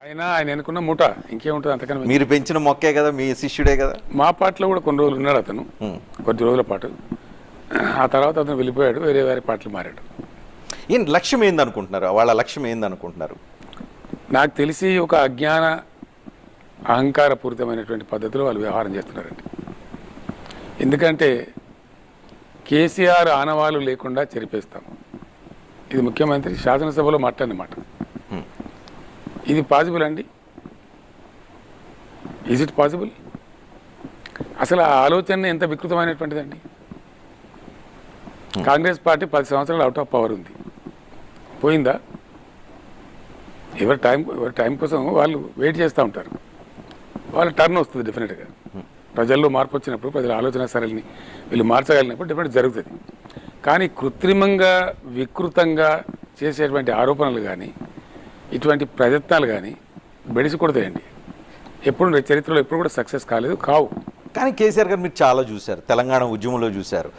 ఆయన ఎన్నుకున్న మూట ఇంకేముంటుంది అంతకన్నా. మీరు పెంచిన మొక్కే కదా, మీ శిష్యుడే కదా. మా పార్టీలో కూడా కొన్ని రోజులు ఉన్నాడు అతను, కొద్ది రోజుల పాటు. ఆ తర్వాత అతను వెళ్ళిపోయాడు, వేరే వేరే పార్టీలు మారాడు. ఏం లక్ష్యం ఏందనుకుంటున్నారు? వాళ్ళ లక్ష్యం ఏందనుకుంటున్నారు? నాకు తెలిసి ఒక అజ్ఞాన అహంకారపూరితమైనటువంటి పద్ధతిలో వాళ్ళు వ్యవహారం చేస్తున్నారండి. ఎందుకంటే కేసీఆర్ ఆనవాళ్ళు లేకుండా చెరిపేస్తాం, ఇది ముఖ్యమంత్రి శాసనసభలో మాట్లాడినమాట. ఇది పాసిబుల్ అండి? Is it possible? అసలు ఆ ఆలోచన ఎంత వికృతమైనటువంటిదండి. కాంగ్రెస్ పార్టీ 10 సంవత్సరాలు అవుట్ ఆఫ్ పవర్ ఉంది, పోయిందా? ఎవరి టైం కోసం వాళ్ళు వెయిట్ చేస్తూ ఉంటారు. వాళ్ళ టర్న్ వస్తుంది డెఫినెట్గా. ప్రజల్లో మార్పు వచ్చినప్పుడు, ప్రజల ఆలోచన సరళిని వీళ్ళు మార్చగలిగినప్పుడు డెఫినెట్ జరుగుతుంది. కానీ కృత్రిమంగా వికృతంగా చేసేటువంటి ఆరోపణలు కానీ ఇటువంటి ప్రయత్నాలు కానీ బెడిసి కొడతాయండి. ఎప్పుడు చరిత్రలో ఎప్పుడు కూడా సక్సెస్ కావు. కానీ కేసీఆర్ గారు మీరు చాలా చూశారు, తెలంగాణ ఉద్యమంలో చూశారు.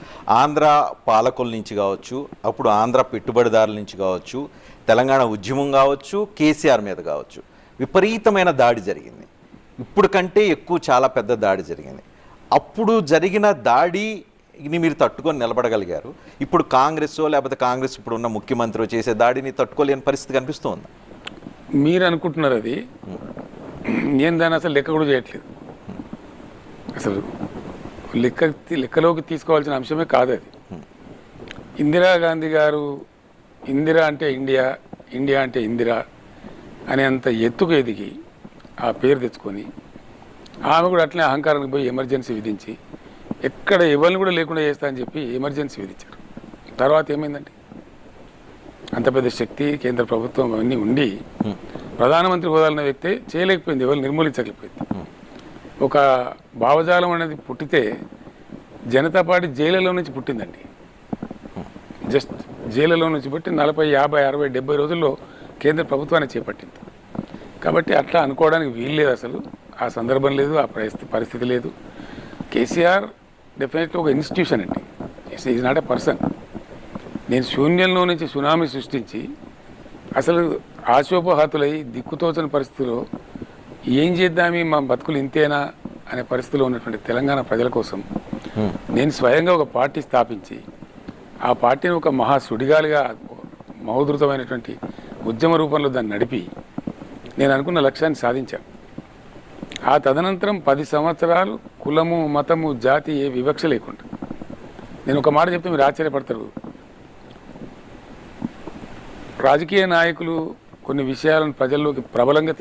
ఆంధ్ర పాలకుల నుంచి కావచ్చు, అప్పుడు ఆంధ్ర పెట్టుబడిదారుల నుంచి కావచ్చు, తెలంగాణ ఉద్యమం కావచ్చు, కేసీఆర్ మీద కావచ్చు, విపరీతమైన దాడి జరిగింది. ఇప్పుడు కంటే ఎక్కువ చాలా పెద్ద దాడి జరిగింది. అప్పుడు జరిగిన దాడిని మీరు తట్టుకొని నిలబడగలిగారు. ఇప్పుడు కాంగ్రెస్ లేకపోతే కాంగ్రెస్ ఇప్పుడు ఉన్న ముఖ్యమంత్రి చేసే దాడిని తట్టుకోలేని పరిస్థితి కనిపిస్తుంది. మీరు అనుకుంటున్నారు అది, నేను దాన్ని అసలు లెక్క కూడా చేయట్లేదు. అసలు లెక్కలోకి తీసుకోవాల్సిన అంశమే కాదు అది. ఇందిరాగాంధీ గారు ఇందిరా అంటే ఇండియా, ఇండియా అంటే ఇందిరా అనేంత ఎత్తుకు ఎదిగి ఆ పేరు తెచ్చుకొని ఆమె కూడా అట్లనే అహంకారానికి పోయి ఎమర్జెన్సీ విధించి ఎక్కడ ఎవరిని కూడా లేకుండా చేస్తా అని చెప్పి ఎమర్జెన్సీ విధించారు. తర్వాత ఏమైందండి? అంత పెద్ద శక్తి కేంద్ర ప్రభుత్వం అవన్నీ ఉండి ప్రధానమంత్రి హోదాలన్న వ్యక్తి చేయలేకపోయింది, ఎవరు నిర్మూలించలేకపోయింది. ఒక భావజాలం అనేది పుట్టితే జనతా పార్టీ జైలులో నుంచి పుట్టిందండి. జస్ట్ జైలులో నుంచి పుట్టి 40, 50, 60, 70 రోజుల్లో కేంద్ర ప్రభుత్వాన్ని చేపట్టింది. కాబట్టి అట్లా అనుకోవడానికి వీలు లేదు, అసలు ఆ సందర్భం లేదు, ఆ పరిస్థితి లేదు. కేసీఆర్ డెఫినెట్లీ ఒక ఇన్స్టిట్యూషన్ అండి, ఈజ్ నాట్ ఎ పర్సన్. నేను శూన్యంలో నుంచి సునామీ సృష్టించి అసలు ఆశోపహాతులై దిక్కుతోచని పరిస్థితిలో ఏం చేద్దామి, మా బతుకులు ఇంతేనా అనే పరిస్థితిలో ఉన్నటువంటి తెలంగాణ ప్రజల కోసం నేను స్వయంగా ఒక పార్టీ స్థాపించి ఆ పార్టీని ఒక మహా సుడిగాలిగా మహోధృతమైనటువంటి ఉద్యమ రూపంలో దాన్ని నడిపి నేను అనుకున్న లక్ష్యాన్ని సాధించాను. ఆ తదనంతరం 10 సంవత్సరాలు కులము, మతము, జాతి ఏ వివక్ష లేకుండా, నేను ఒక మాట చెప్తే మీరు ఆశ్చర్యపడతారు. రాజకీయ నాయకులు కొన్ని విషయాలను ప్రజల్లోకి ప్రబలంగా